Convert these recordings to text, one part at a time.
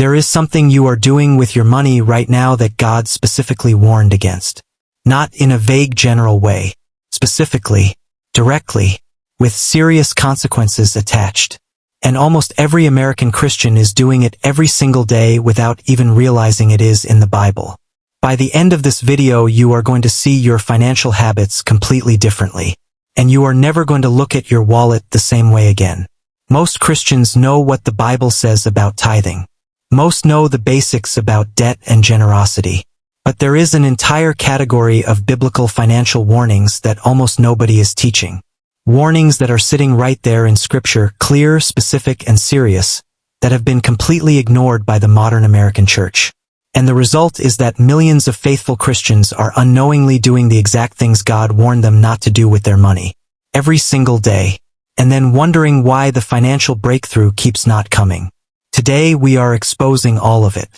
There is something you are doing with your money right now that God specifically warned against. Not in a vague general way, specifically, directly, with serious consequences attached. And almost every American Christian is doing it every single day without even realizing it is in the Bible. By the end of this video, you are going to see your financial habits completely differently, and you are never going to look at your wallet the same way again. Most Christians know what the Bible says about tithing. Most know the basics about debt and generosity. But there is an entire category of biblical financial warnings that almost nobody is teaching. Warnings that are sitting right there in Scripture, clear, specific, and serious, that have been completely ignored by the modern American church. And the result is that millions of faithful Christians are unknowingly doing the exact things God warned them not to do with their money, every single day, and then wondering why the financial breakthrough keeps not coming. Today we are exposing all of it,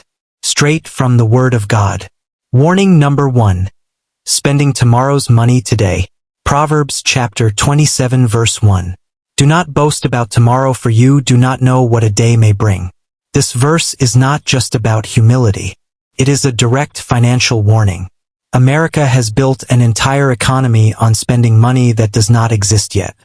straight from the Word of God. Warning number 1. Spending tomorrow's money today. Proverbs chapter 27 verse 1. Do not boast about tomorrow, for you do not know what a day may bring. This verse is not just about humility. It is a direct financial warning. America has built an entire economy on spending money that does not exist yet.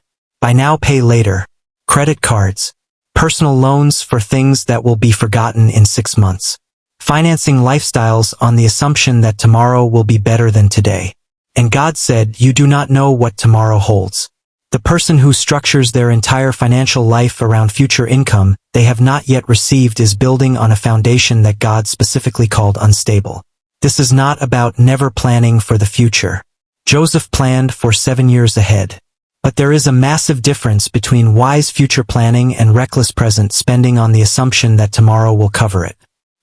Buy now, pay later. Credit cards. Personal loans for things that will be forgotten in 6 months. Financing lifestyles on the assumption that tomorrow will be better than today. And God said, you do not know what tomorrow holds. The person who structures their entire financial life around future income they have not yet received is building on a foundation that God specifically called unstable. This is not about never planning for the future. Joseph planned for 7 years ahead. But there is a massive difference between wise future planning and reckless present spending on the assumption that tomorrow will cover it.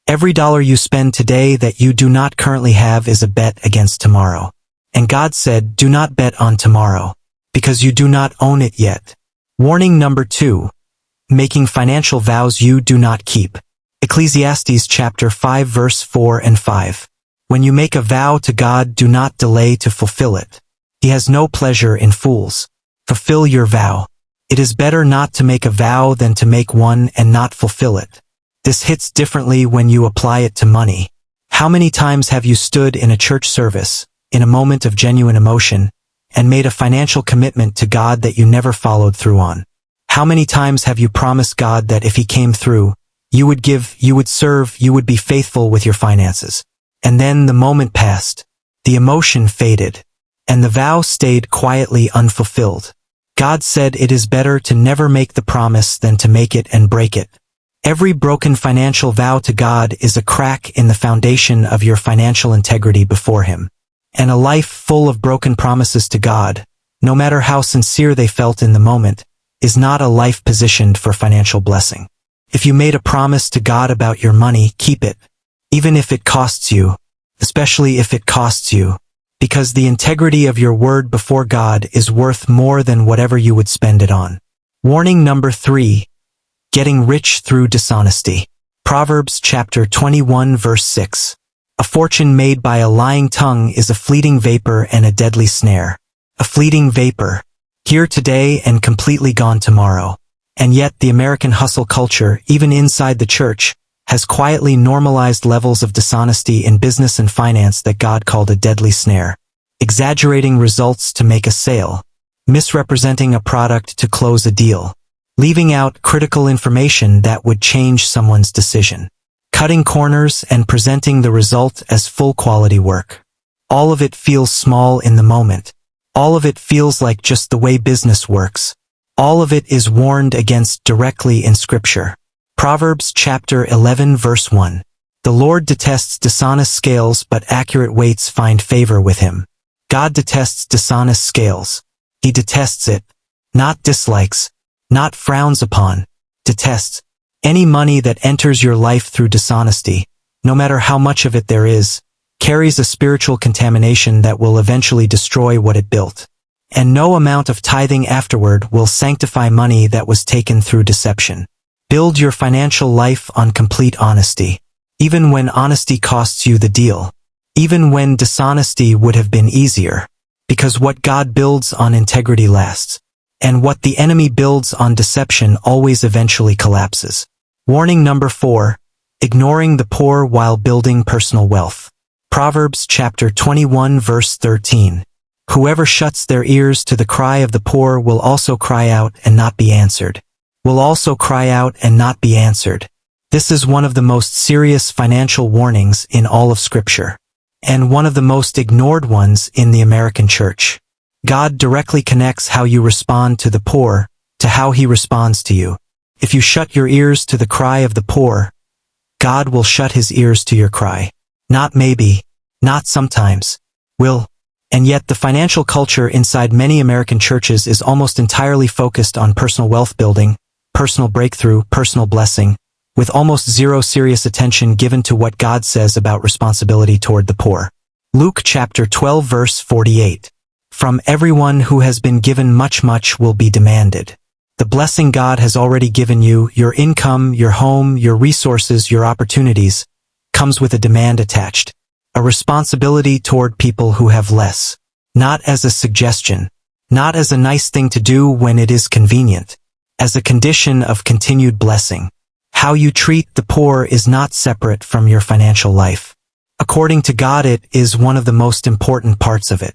Every dollar you spend today that you do not currently have is a bet against tomorrow. And God said, do not bet on tomorrow, because you do not own it yet. Warning number 2. Making financial vows you do not keep. Ecclesiastes chapter 5 verse 4 and 5. When you make a vow to God, do not delay to fulfill it. He has no pleasure in fools. Fulfill your vow. It is better not to make a vow than to make one and not fulfill it. This hits differently when you apply it to money. How many times have you stood in a church service, in a moment of genuine emotion, and made a financial commitment to God that you never followed through on? How many times have you promised God that if He came through, you would give, you would serve, you would be faithful with your finances? And then the moment passed, the emotion faded, and the vow stayed quietly unfulfilled. God said it is better to never make the promise than to make it and break it. Every broken financial vow to God is a crack in the foundation of your financial integrity before Him. And a life full of broken promises to God, no matter how sincere they felt in the moment, is not a life positioned for financial blessing. If you made a promise to God about your money, keep it, even if it costs you, especially if it costs you, because the integrity of your word before God is worth more than whatever you would spend it on. Warning number 3. Getting rich through dishonesty. Proverbs chapter 21 verse 6. A fortune made by a lying tongue is a fleeting vapor and a deadly snare. A fleeting vapor, here today and completely gone tomorrow. And yet the American hustle culture, even inside the church, has quietly normalized levels of dishonesty in business and finance that God called a deadly snare. Exaggerating results to make a sale. Misrepresenting a product to close a deal. Leaving out critical information that would change someone's decision. Cutting corners and presenting the result as full quality work. All of it feels small in the moment. All of it feels like just the way business works. All of it is warned against directly in Scripture. Proverbs chapter 11 verse 1. The Lord detests dishonest scales, but accurate weights find favor with Him. God detests dishonest scales. He detests it, not dislikes, not frowns upon, detests. Any money that enters your life through dishonesty, no matter how much of it there is, carries a spiritual contamination that will eventually destroy what it built. And no amount of tithing afterward will sanctify money that was taken through deception. Build your financial life on complete honesty. Even when honesty costs you the deal. Even when dishonesty would have been easier. Because what God builds on integrity lasts. And what the enemy builds on deception always eventually collapses. Warning number 4. ignoring the poor while building personal wealth. Proverbs chapter 21 verse 13. Whoever shuts their ears to the cry of the poor will also cry out and not be answered. Will also cry out and not be answered. This is one of the most serious financial warnings in all of Scripture, and one of the most ignored ones in the American church. God directly connects how you respond to the poor to how He responds to you. If you shut your ears to the cry of the poor, God will shut His ears to your cry. Not maybe, not sometimes, will. And yet the financial culture inside many American churches is almost entirely focused on personal wealth building, personal breakthrough, personal blessing, with almost zero serious attention given to what God says about responsibility toward the poor. Luke chapter 12 verse 48. From everyone who has been given much will be demanded. The blessing God has already given you, your income, your home, your resources, your opportunities, comes with a demand attached. A responsibility toward people who have less. Not as a suggestion. Not as a nice thing to do when it is convenient. As a condition of continued blessing. How you treat the poor is not separate from your financial life. According to God, it is one of the most important parts of it.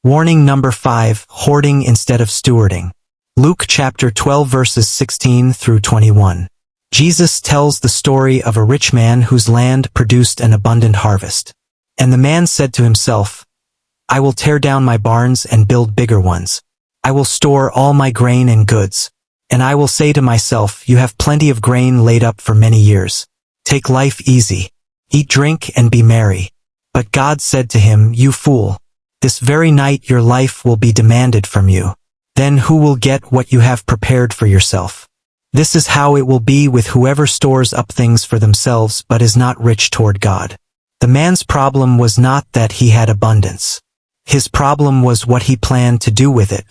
Warning number 5, hoarding instead of stewarding. Luke chapter 12 verses 16 through 21. Jesus tells the story of a rich man whose land produced an abundant harvest. And the man said to himself, I will tear down my barns and build bigger ones. I will store all my grain and goods. And I will say to myself, you have plenty of grain laid up for many years. Take life easy. Eat, drink, and be merry. But God said to him, you fool. This very night your life will be demanded from you. Then who will get what you have prepared for yourself? This is how it will be with whoever stores up things for themselves but is not rich toward God. The man's problem was not that he had abundance. His problem was what he planned to do with it.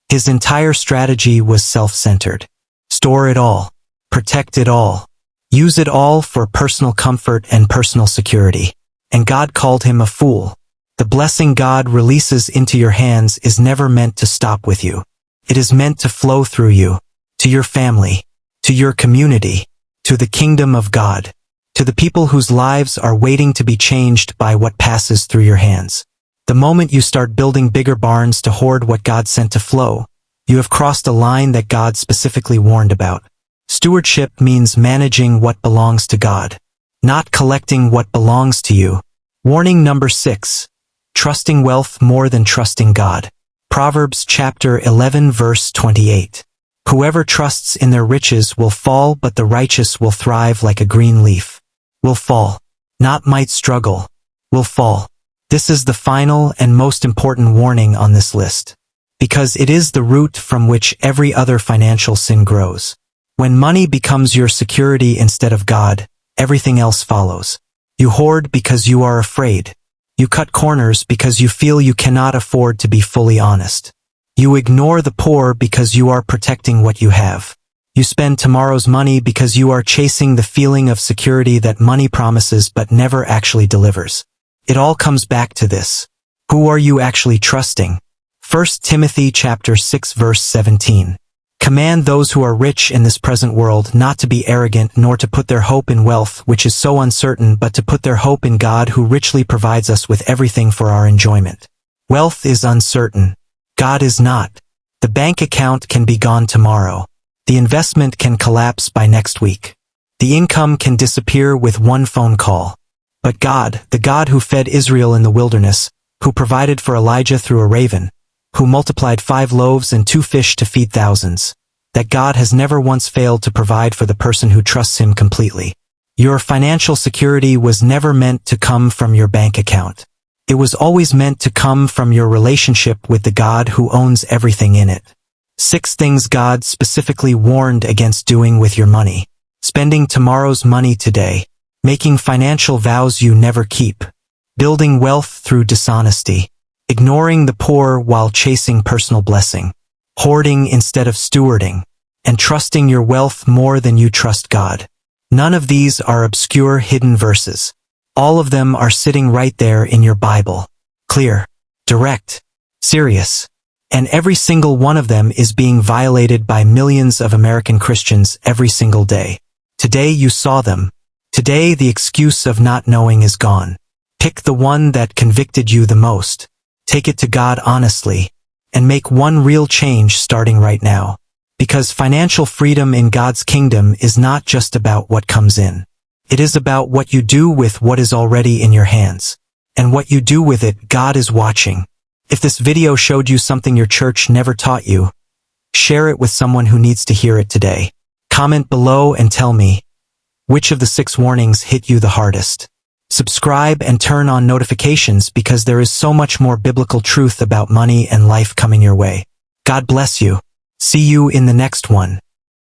His entire strategy was self-centered. Store it all. Protect it all. Use it all for personal comfort and personal security. And God called him a fool. The blessing God releases into your hands is never meant to stop with you. It is meant to flow through you, to your family, to your community, to the kingdom of God, to the people whose lives are waiting to be changed by what passes through your hands. The moment you start building bigger barns to hoard what God sent to flow, you have crossed a line that God specifically warned about. Stewardship means managing what belongs to God, not collecting what belongs to you. Warning number 6. Trusting wealth more than trusting God. Proverbs chapter 11 verse 28. Whoever trusts in their riches will fall, but the righteous will thrive like a green leaf. Will fall. Not might struggle. Will fall. This is the final and most important warning on this list, because it is the root from which every other financial sin grows. When money becomes your security instead of God, everything else follows. You hoard because you are afraid. You cut corners because you feel you cannot afford to be fully honest. You ignore the poor because you are protecting what you have. You spend tomorrow's money because you are chasing the feeling of security that money promises but never actually delivers. It all comes back to this. Who are you actually trusting? 1 Timothy chapter 6 verse 17. Command those who are rich in this present world not to be arrogant nor to put their hope in wealth, which is so uncertain, but to put their hope in God, who richly provides us with everything for our enjoyment. Wealth is uncertain. God is not. The bank account can be gone tomorrow. The investment can collapse by next week. The income can disappear with one phone call. But God, the God who fed Israel in the wilderness, who provided for Elijah through a raven, who multiplied 5 loaves and 2 fish to feed thousands, that God has never once failed to provide for the person who trusts Him completely. Your financial security was never meant to come from your bank account. It was always meant to come from your relationship with the God who owns everything in it. 6 things God specifically warned against doing with your money. Spending tomorrow's money today. Making financial vows you never keep. Building wealth through dishonesty. Ignoring the poor while chasing personal blessing. Hoarding instead of stewarding. And trusting your wealth more than you trust God. None of these are obscure hidden verses. All of them are sitting right there in your Bible. Clear, direct, serious. And every single one of them is being violated by millions of American Christians every single day. Today you saw them. Today, the excuse of not knowing is gone. Pick the one that convicted you the most. Take it to God honestly, and make one real change starting right now. Because financial freedom in God's kingdom is not just about what comes in. It is about what you do with what is already in your hands. And what you do with it, God is watching. If this video showed you something your church never taught you, share it with someone who needs to hear it today. Comment below and tell me, which of the 6 warnings hit you the hardest? Subscribe and turn on notifications because there is so much more biblical truth about money and life coming your way. God bless you. See you in the next one.